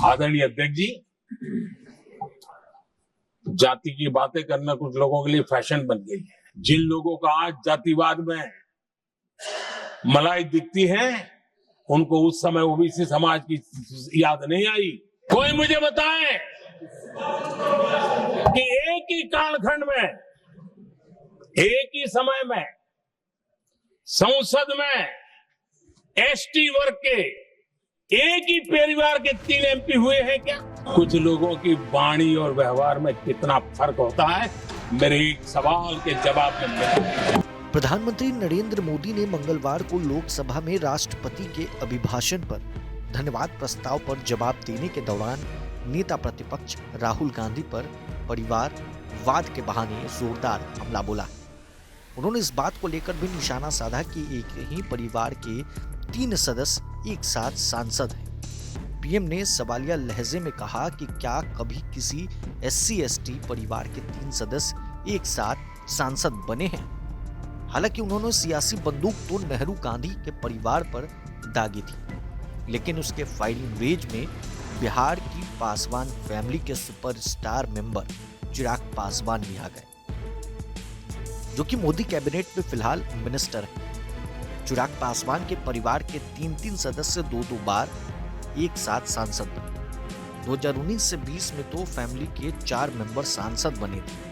आदरणीय अध्यक्ष जी, जाति की बातें करना कुछ लोगों के लिए फैशन बन गई है। जिन लोगों का आज जातिवाद में मलाई दिखती है, उनको उस समय ओबीसी समाज की याद नहीं आई। कोई मुझे बताए कि एक ही कालखंड में, एक ही समय में संसद में एसटी वर्ग के एक ही परिवार के 3 एमपी हुए हैं क्या? कुछ लोगों की वाणी और व्यवहार में कितना फर्क होता है, मेरे एक सवाल के जवाब में मिला। प्रधानमंत्री नरेंद्र मोदी ने मंगलवार को लोकसभा में राष्ट्रपति के अभिभाषण पर धन्यवाद प्रस्ताव पर जवाब देने के दौरान नेता प्रतिपक्ष राहुल गांधी पर परिवारवाद के बहाने जोरदार हमला बोला। उन्होंने इस बात को लेकर भी निशाना साधा कि एक ही परिवार के 3 सदस्य एक साथ सांसद हैं। पीएम ने सवालिया लहजे में कहा कि क्या कभी किसी SC/ST परिवार के 3 सदस्य एक साथ सांसद बने हैं? हालांकि उन्होंने सियासी बंदूक तो नेहरू गांधी के परिवार पर दागी थी, लेकिन उसके फाइटिंग वेज में बिहार की पासवान फैमिली के सुपरस्टार मेंबर चिराग पासवान भी आ गए, जो कि मोदी कैबिनेट में फिलहाल मिनिस्टर है। चिराग पासवान के परिवार के 3 सदस्य 2 बार एक साथ सांसद बने। 2019 से 20 में तो फैमिली के 4 मेंबर सांसद बने थे।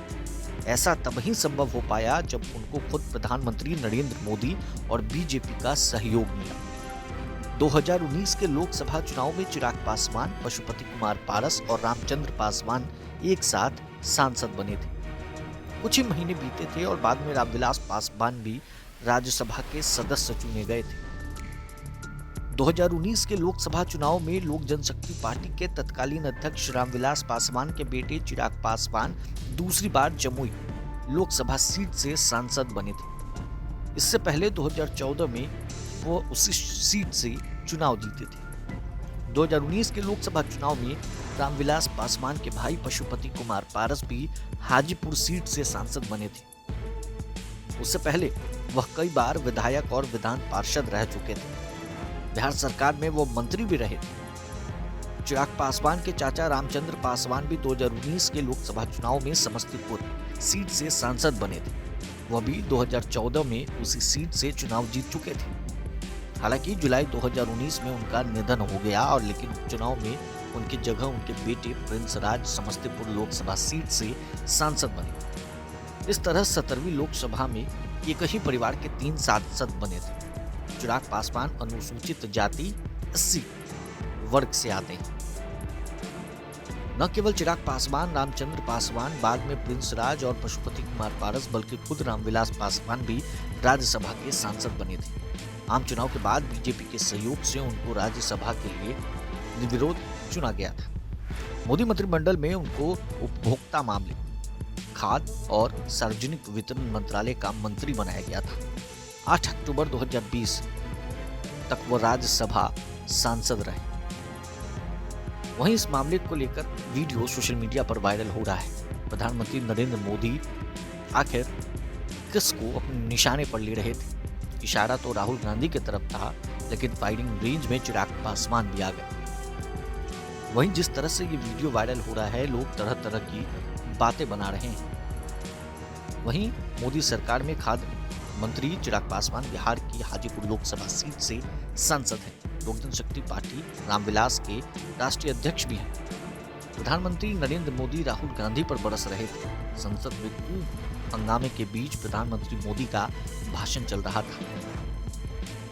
ऐसा तभी संभव हो पाया जब उनको खुद प्रधानमंत्री नरेंद्र मोदी और बीजेपी का सहयोग मिला। 2019 के लोकसभा चुनाव में चिराग पासवान, पशुपति कुमार पारस और रामचंद्र पासवान एक साथ सांसद बने थे। कुछ ही महीने बीते थे और बाद में रामविलास पासवान भी राज्यसभा के सदस्य चुने गए थे। 2019 के लोकसभा चुनाव में लोक जनशक्ति पार्टी के तत्कालीन अध्यक्ष रामविलास पासवान के बेटे चिराग पासवान दूसरी बार जमुई लोकसभा सीट से सांसद बने थे। इससे पहले 2014 में वो उसी सीट से चुनाव जीते थे। 2019 के लोकसभा चुनाव में रामविलास पासवान के भाई पशुपति कुमार पारस भी हाजीपुर सीट से सांसद बने थे। उससे पहले वह कई बार विधायक और विधान पार्षद रह चुके थे। बिहार सरकार में वो मंत्री भी रहे थे। चिराग पासवान के चाचा रामचंद्र पासवान भी 2019 के लोकसभा चुनाव में समस्तीपुर सीट से सांसद बने थे। वह भी 2014 में उसी सीट से चुनाव जीत चुके थे। हालांकि जुलाई 2019 में उनका निधन हो गया और लेकिन चुनाव में उनकी जगह उनके बेटे प्रिंस राज समस्तीपुर लोकसभा सीट से सांसद बने। इस तरह 17वीं लोकसभा में एक ही परिवार के 3 सांसद बने थे। चिराग पासवान अनुसूचित जाति SC वर्ग से आते हैं। न केवल चिराग पासवान, रामचंद्र पासवान, बाद में प्रिंस राज और पशुपति कुमार पारस, बल्कि खुद रामविलास पासवान भी राज्यसभा के सांसद बने थे। आम चुनाव के बाद बीजेपी के सहयोग से उनको राज्यसभा के लिए निर्विरोध चुना गया था। मोदी मंत्रिमंडल में उनको उपभोक्ता मामले, खाद्य और सार्वजनिक वितरण मंत्रालय का मंत्री बनाया गया था। 8 अक्टूबर 2020 तक वो राज्यसभा सांसद रहे। वहीं इस मामले को लेकर वीडियो सोशल मीडिया पर वायरल हो रहा है। प्रधानमंत्री नरेंद्र मोदी आखिर किसको अपने निशाने पर ले रहे थे? इशारा तो राहुल गांधी की तरफ था, लेकिन फायरिंग रेंज में चिराग पासवान भी आ गए। वहीं जिस तरह से ये वीडियो वायरल हो रहा है, लोग तरह तरह की बातें बना रहे हैं। वहीं मोदी सरकार में खाद्य मंत्री चिराग पासवान बिहार की हाजीपुर लोकसभा सीट से सांसद हैं। लोक जनशक्ति पार्टी रामविलास के राष्ट्रीय अध्यक्ष भी हैं। प्रधानमंत्री नरेंद्र मोदी राहुल गांधी पर बरस रहे थे। संसद में खूब हंगामे के बीच प्रधानमंत्री मोदी का भाषण चल रहा था,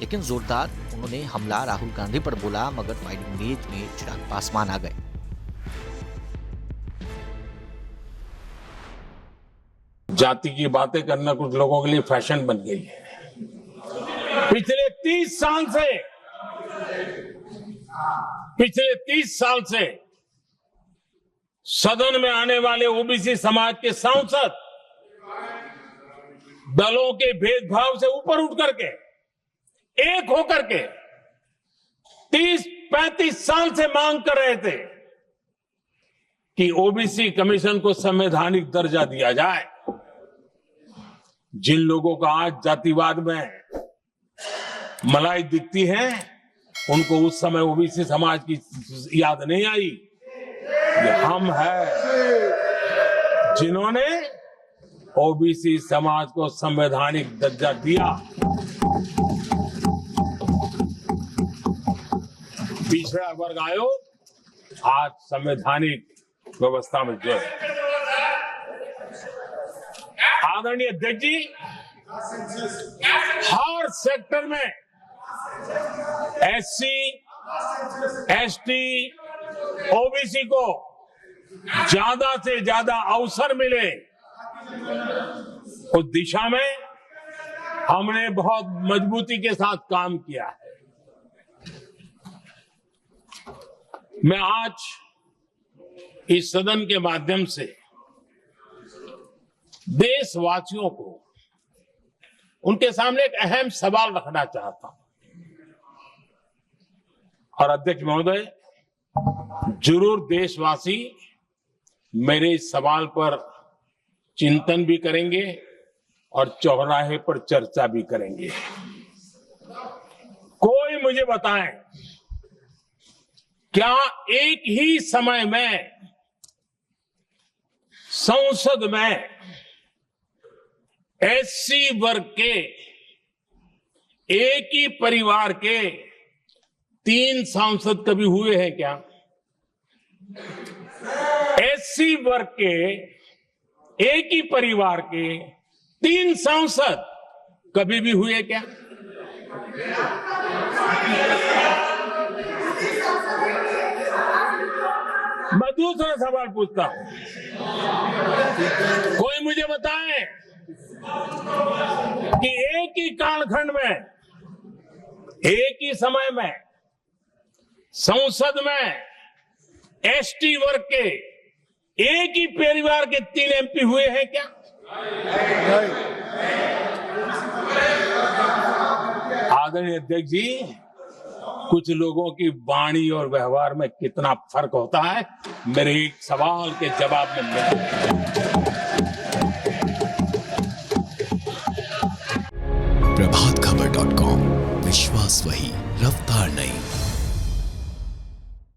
लेकिन जोरदार उन्होंने हमला राहुल गांधी पर बोला, मगर फाइटिंग रेंज में चिराग पासवान आ गए। जाति की बातें करना कुछ लोगों के लिए फैशन बन गई है। पिछले 30 साल से सदन में आने वाले ओबीसी समाज के सांसद दलों के भेदभाव से ऊपर उठ करके, एक होकर के 30-35 साल से मांग कर रहे थे कि ओबीसी कमीशन को संवैधानिक दर्जा दिया जाए। जिन लोगों का आज जातिवाद में मलाई दिखती है, उनको उस समय ओबीसी समाज की याद नहीं आई। ये हम हैं जिन्होंने ओबीसी समाज को संवैधानिक दर्जा दिया। पिछड़ा वर्ग आयोग आज संवैधानिक व्यवस्था में जो है। आदरणीय अध्यक्ष जी, हर सेक्टर में एससी, एसटी, ओबीसी को ज्यादा से ज्यादा अवसर मिले, उस दिशा में हमने बहुत मजबूती के साथ काम किया है। मैं आज इस सदन के माध्यम से देशवासियों को उनके सामने एक अहम सवाल रखना चाहता हूं। और अध्यक्ष महोदय, जरूर देशवासी मेरे इस सवाल पर चिंतन भी करेंगे और चौराहे पर चर्चा भी करेंगे। कोई मुझे बताएं, क्या एक ही समय में संसद में एससी वर्ग के एक ही परिवार के 3 सांसद कभी हुए हैं क्या? एससी वर्ग के एक ही परिवार के 3 सांसद कभी भी हुए क्या? मैं दूसरा सवाल पूछता हूं, कोई मुझे बताए कि एक ही कालखंड में, एक ही समय में संसद में एसटी वर्ग के एक ही परिवार के 3 एमपी हुए हैं क्या? आदरणीय अध्यक्ष जी, कुछ लोगों की वाणी और व्यवहार में कितना फर्क होता है, मेरे एक सवाल के जवाब में मिला। प्रभातखबर.com, विश्वास वही, रफ्तार